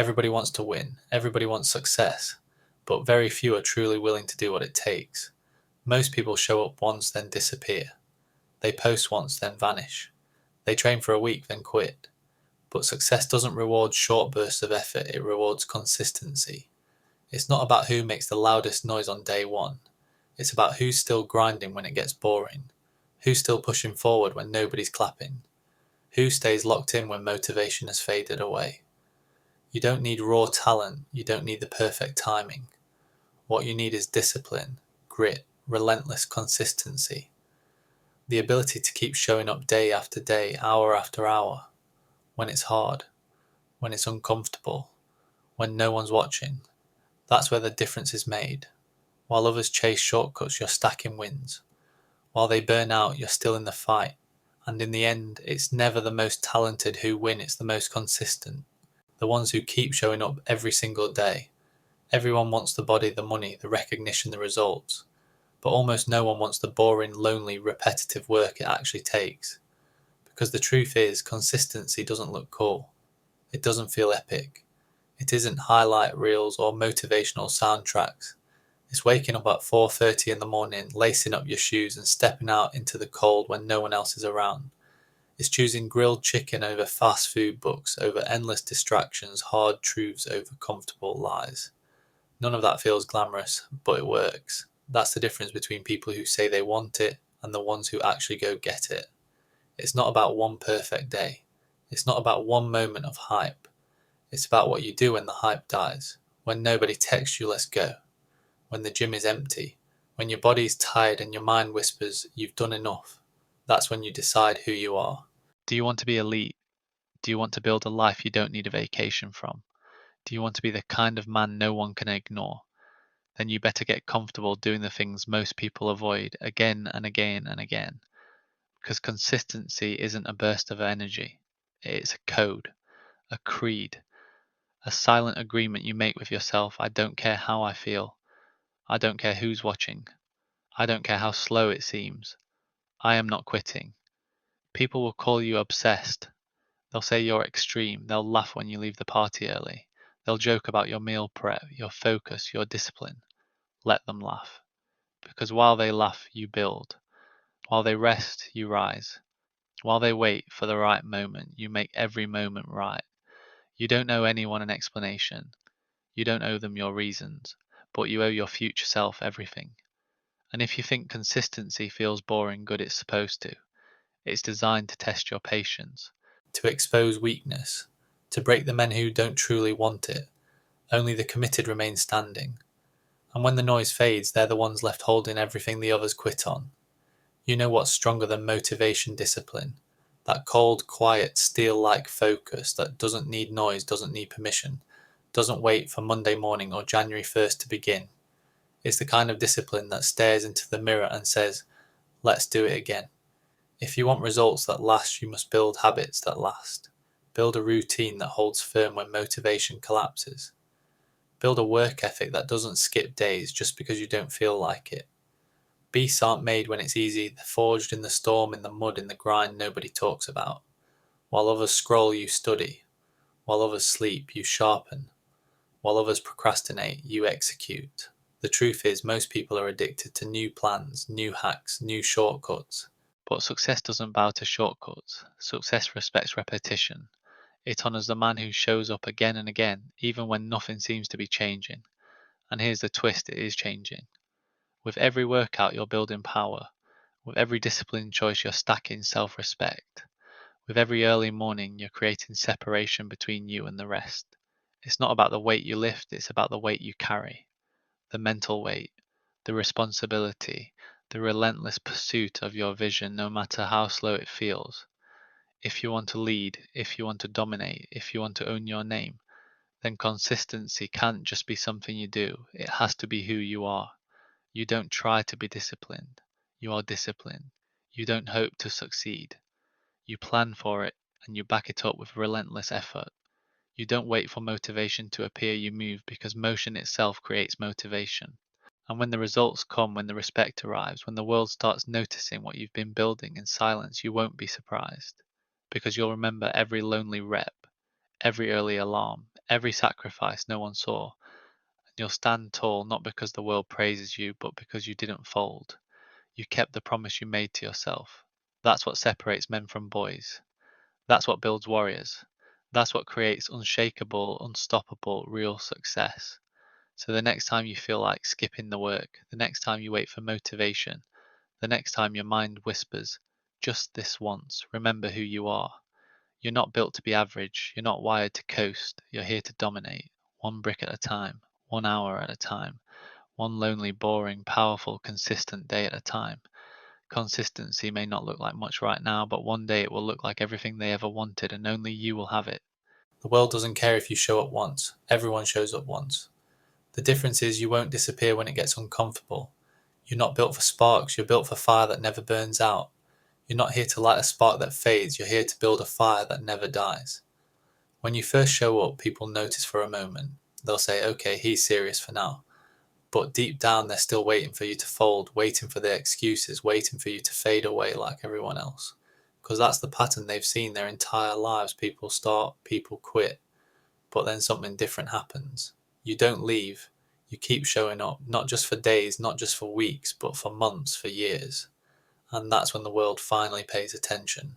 Everybody wants to win, everybody wants success, but very few are truly willing to do what it takes. Most people show up once then disappear. They post once then vanish. They train for a week then quit. But success doesn't reward short bursts of effort, it rewards consistency. It's not about who makes the loudest noise on day one. It's about who's still grinding when it gets boring. Who's still pushing forward when nobody's clapping. Who stays locked in when motivation has faded away. You don't need raw talent, you don't need the perfect timing. What you need is discipline, grit, relentless consistency. The ability to keep showing up day after day, hour after hour, when it's hard, when it's uncomfortable, when no one's watching. That's where the difference is made. While others chase shortcuts, you're stacking wins. While they burn out, you're still in the fight. And in the end, it's never the most talented who win, it's the most consistent. The ones who keep showing up every single day. Everyone wants the body, the money, the recognition, the results. But almost no one wants the boring, lonely, repetitive work it actually takes. Because the truth is, consistency doesn't look cool. It doesn't feel epic. It isn't highlight reels or motivational soundtracks. It's waking up at 4:30 in the morning, lacing up your shoes and stepping out into the cold when no one else is around. It's choosing grilled chicken over fast food books, over endless distractions, hard truths over comfortable lies. None of that feels glamorous, but it works. That's the difference between people who say they want it and the ones who actually go get it. It's not about one perfect day. It's not about one moment of hype. It's about what you do when the hype dies, when nobody texts you let's go, when the gym is empty, when your body's tired and your mind whispers you've done enough. That's when you decide who you are. Do you want to be elite? Do you want to build a life you don't need a vacation from? Do you want to be the kind of man no one can ignore? Then you better get comfortable doing the things most people avoid again and again and again. Because consistency isn't a burst of energy. It's a code, a creed, a silent agreement you make with yourself. I don't care how I feel. I don't care who's watching. I don't care how slow it seems. I am not quitting. People will call you obsessed. They'll say you're extreme. They'll laugh when you leave the party early. They'll joke about your meal prep, your focus, your discipline. Let them laugh. Because while they laugh, you build. While they rest, you rise. While they wait for the right moment, you make every moment right. You don't owe anyone an explanation. You don't owe them your reasons, but you owe your future self everything. And if you think consistency feels boring, good, it's supposed to. It's designed to test your patience. To expose weakness. To break the men who don't truly want it. Only the committed remain standing. And when the noise fades, they're the ones left holding everything the others quit on. You know what's stronger than motivation discipline? That cold, quiet, steel-like focus that doesn't need noise, doesn't need permission, doesn't wait for Monday morning or January 1st to begin. It's the kind of discipline that stares into the mirror and says, let's do it again. If you want results that last, you must build habits that last. Build a routine that holds firm when motivation collapses. Build a work ethic that doesn't skip days just because you don't feel like it. Beasts aren't made when it's easy, they're forged in the storm, in the mud, in the grind nobody talks about. While others scroll, you study. While others sleep, you sharpen. While others procrastinate, you execute. The truth is, most people are addicted to new plans, new hacks, new shortcuts. But success doesn't bow to shortcuts. Success respects repetition. It honors the man who shows up again and again, even when nothing seems to be changing. And here's the twist, it is changing. With every workout, you're building power. With every disciplined choice, you're stacking self-respect. With every early morning, you're creating separation between you and the rest. It's not about the weight you lift, it's about the weight you carry. The mental weight, the responsibility, the relentless pursuit of your vision, no matter how slow it feels. If you want to lead, if you want to dominate, if you want to own your name, then consistency can't just be something you do, it has to be who you are. You don't try to be disciplined, you are disciplined. You don't hope to succeed. You plan for it and you back it up with relentless effort. You don't wait for motivation to appear, you move because motion itself creates motivation. And when the results come, when the respect arrives, when the world starts noticing what you've been building in silence, you won't be surprised. Because you'll remember every lonely rep, every early alarm, every sacrifice no one saw, and you'll stand tall not because the world praises you, but because you didn't fold. You kept the promise you made to yourself. That's what separates men from boys. That's what builds warriors. That's what creates unshakable, unstoppable, real success. So the next time you feel like skipping the work, the next time you wait for motivation, the next time your mind whispers, just this once, remember who you are. You're not built to be average. You're not wired to coast. You're here to dominate, one brick at a time, 1 hour at a time, one lonely, boring, powerful, consistent day at a time. Consistency may not look like much right now, but one day it will look like everything they ever wanted, and only you will have it. The world doesn't care if you show up once. Everyone shows up once. The difference is you won't disappear when it gets uncomfortable. You're not built for sparks, you're built for fire that never burns out. You're not here to light a spark that fades, you're here to build a fire that never dies. When you first show up, people notice for a moment. They'll say, okay, he's serious for now. But deep down, they're still waiting for you to fold, waiting for their excuses, waiting for you to fade away like everyone else. Because that's the pattern they've seen their entire lives. People start, people quit, but then something different happens. You don't leave. You keep showing up, not just for days, not just for weeks, but for months, for years. And that's when the world finally pays attention.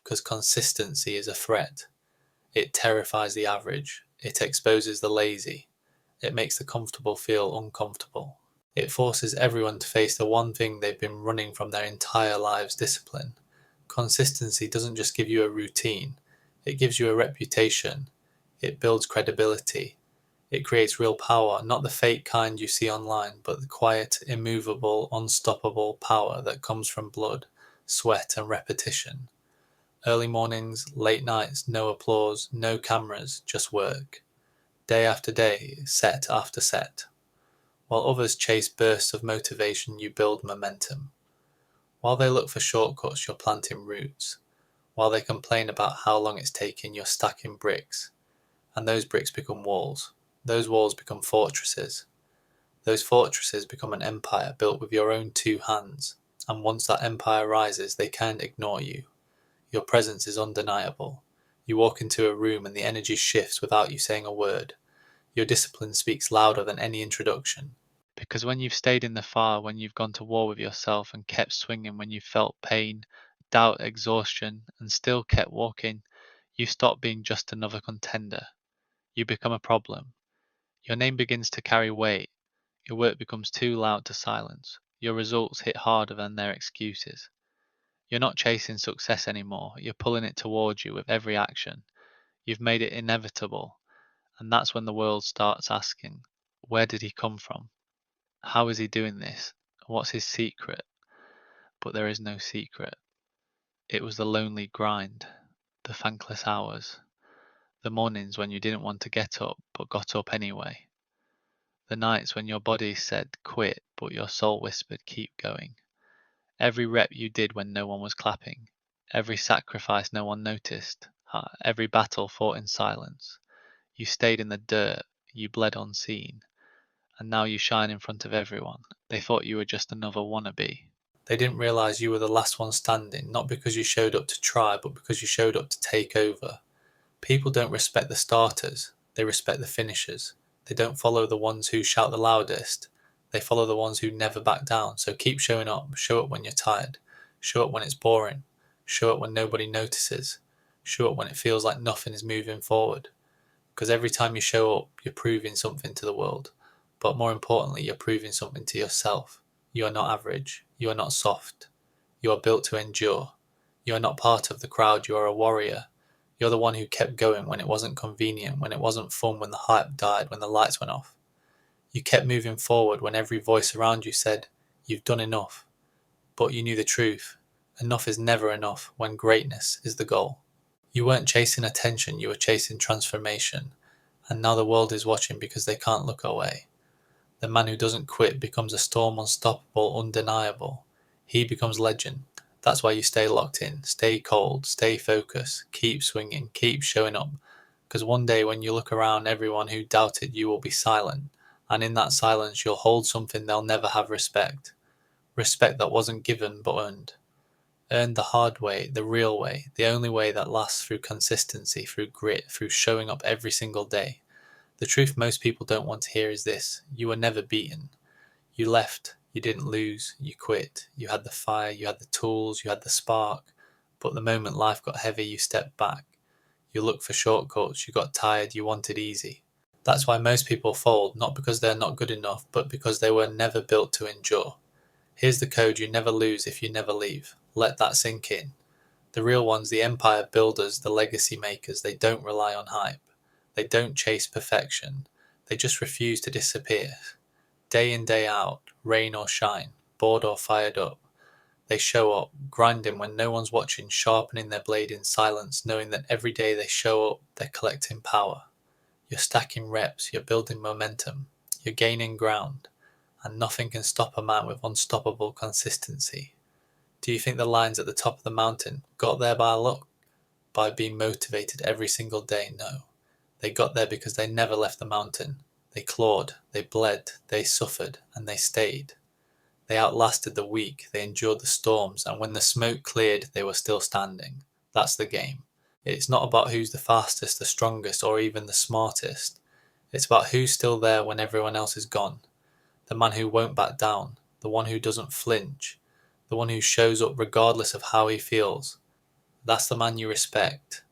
Because consistency is a threat. It terrifies the average. It exposes the lazy. It makes the comfortable feel uncomfortable. It forces everyone to face the one thing they've been running from their entire lives: discipline. Consistency doesn't just give you a routine, it gives you a reputation. It builds credibility. It creates real power, not the fake kind you see online, but the quiet, immovable, unstoppable power that comes from blood, sweat, and repetition. Early mornings, late nights, no applause, no cameras, just work. Day after day, set after set. While others chase bursts of motivation, you build momentum. While they look for shortcuts, you're planting roots. While they complain about how long it's taking, you're stacking bricks. And those bricks become walls. Those walls become fortresses. Those fortresses become an empire built with your own two hands. And once that empire rises, they can't ignore you. Your presence is undeniable. You walk into a room and the energy shifts without you saying a word. Your discipline speaks louder than any introduction. Because when you've stayed in the fire, when you've gone to war with yourself and kept swinging, when you felt pain, doubt, exhaustion, and still kept walking, you stop being just another contender. You become a problem. Your name begins to carry weight. Your work becomes too loud to silence. Your results hit harder than their excuses. You're not chasing success anymore. You're pulling it towards you with every action. You've made it inevitable. And that's when the world starts asking, where did he come from? How is he doing this? What's his secret? But there is no secret. It was the lonely grind, the thankless hours, the mornings when you didn't want to get up but got up anyway, the nights when your body said quit but your soul whispered keep going. Every rep you did when no one was clapping, every sacrifice no one noticed, every battle fought in silence. You stayed in the dirt, you bled unseen, and now you shine in front of everyone. They thought you were just another wannabe. They didn't realize you were the last one standing, not because you showed up to try, but because you showed up to take over. People don't respect the starters, they respect the finishers. They don't follow the ones who shout the loudest, they follow the ones who never back down. So keep showing up. Show up when you're tired. Show up when it's boring. Show up when nobody notices. Show up when it feels like nothing is moving forward. Because every time you show up, you're proving something to the world. But more importantly, you're proving something to yourself. You are not average. You are not soft. You are built to endure. You are not part of the crowd. You are a warrior. You're the one who kept going when it wasn't convenient, when it wasn't fun, when the hype died, when the lights went off. You kept moving forward when every voice around you said, you've done enough. But you knew the truth. Enough is never enough when greatness is the goal. You weren't chasing attention, you were chasing transformation. And now the world is watching because they can't look away. The man who doesn't quit becomes a storm, unstoppable, undeniable. He becomes legend. That's why you stay locked in, stay cold, stay focused, keep swinging, keep showing up. Because one day when you look around, everyone who doubted you will be silent. And in that silence, you'll hold something they'll never have: respect. Respect that wasn't given but earned. Earned the hard way, the real way, the only way that lasts through consistency, through grit, through showing up every single day. The truth most people don't want to hear is this: you were never beaten. You left, you didn't lose, you quit. You had the fire, you had the tools, you had the spark. But the moment life got heavy, you stepped back. You looked for shortcuts, you got tired, you wanted easy. That's why most people fold, not because they're not good enough, but because they were never built to endure. Here's the code you never lose if you never leave. Let that sink in. The real ones, the empire builders, the legacy makers, they don't rely on hype. They don't chase perfection. They just refuse to disappear. Day in, day out, rain or shine, bored or fired up. They show up, grinding when no one's watching, sharpening their blade in silence, knowing that every day they show up, they're collecting power. You're stacking reps, you're building momentum, you're gaining ground, and nothing can stop a man with unstoppable consistency. Do you think the lions at the top of the mountain got there by luck? By being motivated every single day? No. They got there because they never left the mountain. They clawed, they bled, they suffered, and they stayed. They outlasted the weak, they endured the storms, and when the smoke cleared, they were still standing. That's the game. It's not about who's the fastest, the strongest, or even the smartest. It's about who's still there when everyone else is gone. The man who won't back down, the one who doesn't flinch, the one who shows up regardless of how he feels. That's the man you respect.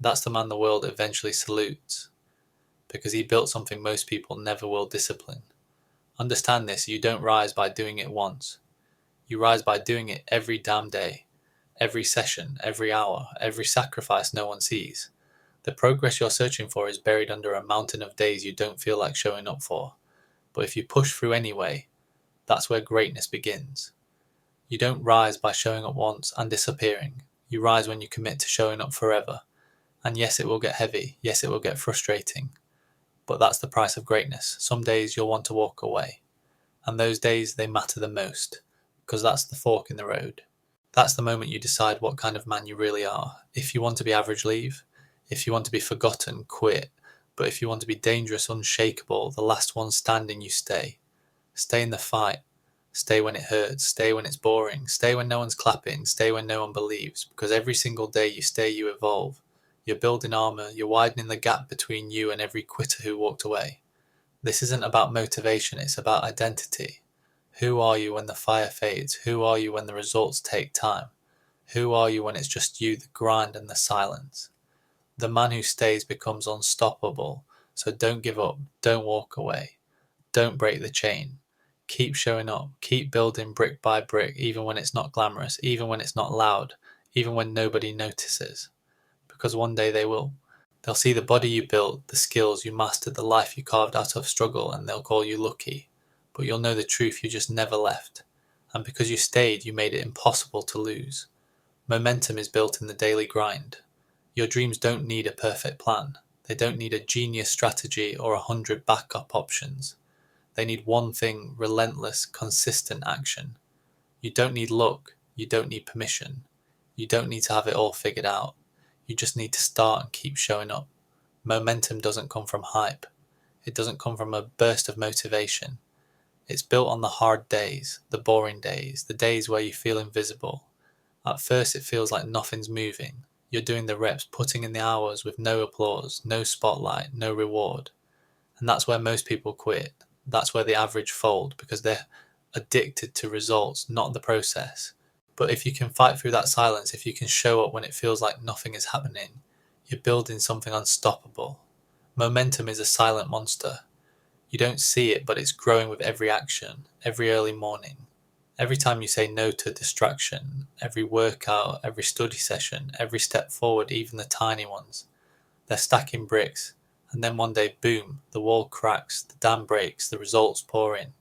That's the man the world eventually salutes, because he built something most people never will: discipline. Understand this: you don't rise by doing it once. You rise by doing it every damn day, every session, every hour, every sacrifice no one sees. The progress you're searching for is buried under a mountain of days you don't feel like showing up for. But if you push through anyway, that's where greatness begins. You don't rise by showing up once and disappearing. You rise when you commit to showing up forever. And yes, it will get heavy. Yes, it will get frustrating. But that's the price of greatness. Some days you'll want to walk away. And those days, they matter the most, because that's the fork in the road. That's the moment you decide what kind of man you really are. If you want to be average, leave. If you want to be forgotten, quit. But if you want to be dangerous, unshakable, the last one standing, you stay. Stay in the fight. Stay when it hurts. Stay when it's boring. Stay when no one's clapping. Stay when no one believes. Because every single day you stay, you evolve. You're building armor. You're widening the gap between you and every quitter who walked away. This isn't about motivation, it's about identity. Who are you when the fire fades? Who are you when the results take time? Who are you when it's just you, the grind and the silence? The man who stays becomes unstoppable. So don't give up, don't walk away, don't break the chain. Keep showing up, keep building brick by brick, even when it's not glamorous, even when it's not loud, even when nobody notices. Because one day they will. They'll see the body you built, the skills you mastered, the life you carved out of struggle, and they'll call you lucky. But you'll know the truth: you just never left. And because you stayed, you made it impossible to lose. Momentum is built in the daily grind. Your dreams don't need a perfect plan. They don't need a genius strategy or 100 backup options. They need one thing: relentless, consistent action. You don't need luck. You don't need permission. You don't need to have it all figured out. You just need to start and keep showing up. Momentum doesn't come from hype. It doesn't come from a burst of motivation. It's built on the hard days, the boring days, the days where you feel invisible. At first it feels like nothing's moving. You're doing the reps, putting in the hours with no applause, no spotlight, no reward. And that's where most people quit. That's where the average fold, because they're addicted to results, not the process. But if you can fight through that silence, if you can show up when it feels like nothing is happening, you're building something unstoppable. Momentum is a silent monster. You don't see it, but it's growing with every action, every early morning. Every time you say no to distraction, every workout, every study session, every step forward, even the tiny ones. They're stacking bricks, and then one day, boom, the wall cracks, the dam breaks, the results pour in.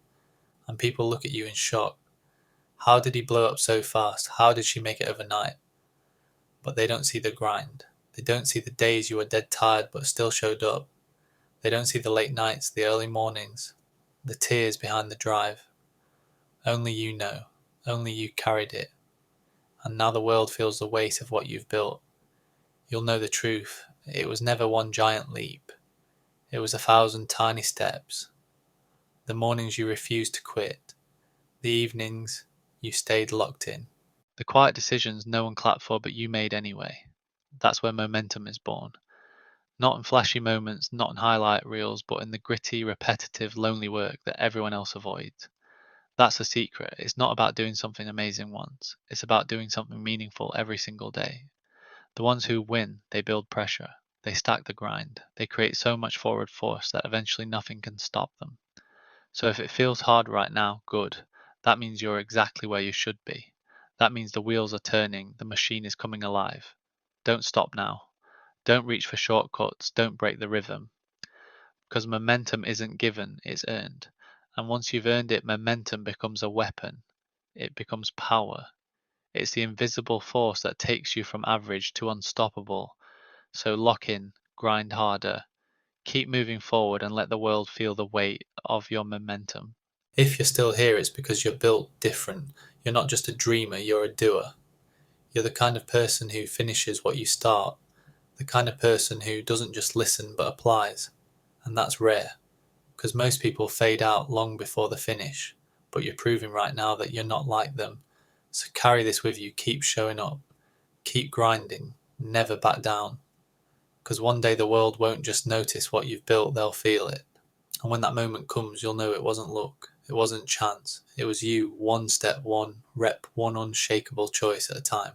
And people look at you in shock. How did he blow up so fast? How did she make it overnight? But they don't see the grind. They don't see the days you were dead tired but still showed up. They don't see the late nights, the early mornings, the tears behind the drive. Only you know. Only you carried it. And now the world feels the weight of what you've built. You'll know the truth. It was never one giant leap. It was 1,000 tiny steps. The mornings you refused to quit. The evenings you stayed locked in. The quiet decisions no one clapped for but you made anyway. That's where momentum is born. Not in flashy moments, not in highlight reels, but in the gritty, repetitive, lonely work that everyone else avoids. That's the secret. It's not about doing something amazing once. It's about doing something meaningful every single day. The ones who win, they build pressure. They stack the grind. They create so much forward force that eventually nothing can stop them. So if it feels hard right now, good. That means you're exactly where you should be. That means the wheels are turning, the machine is coming alive. Don't stop now. Don't reach for shortcuts. Don't break the rhythm. Because momentum isn't given, it's earned. And once you've earned it, momentum becomes a weapon. It becomes power. It's the invisible force that takes you from average to unstoppable. So lock in, grind harder, keep moving forward, and let the world feel the weight of your momentum. If you're still here, it's because you're built different. You're not just a dreamer, you're a doer. You're the kind of person who finishes what you start, the kind of person who doesn't just listen but applies. And that's rare, because most people fade out long before the finish. But you're proving right now that you're not like them. So carry this with you, keep showing up, keep grinding, never back down. Because one day the world won't just notice what you've built, they'll feel it. And when that moment comes, you'll know it wasn't luck, it wasn't chance, it was you, one step, one rep, one unshakable choice at a time.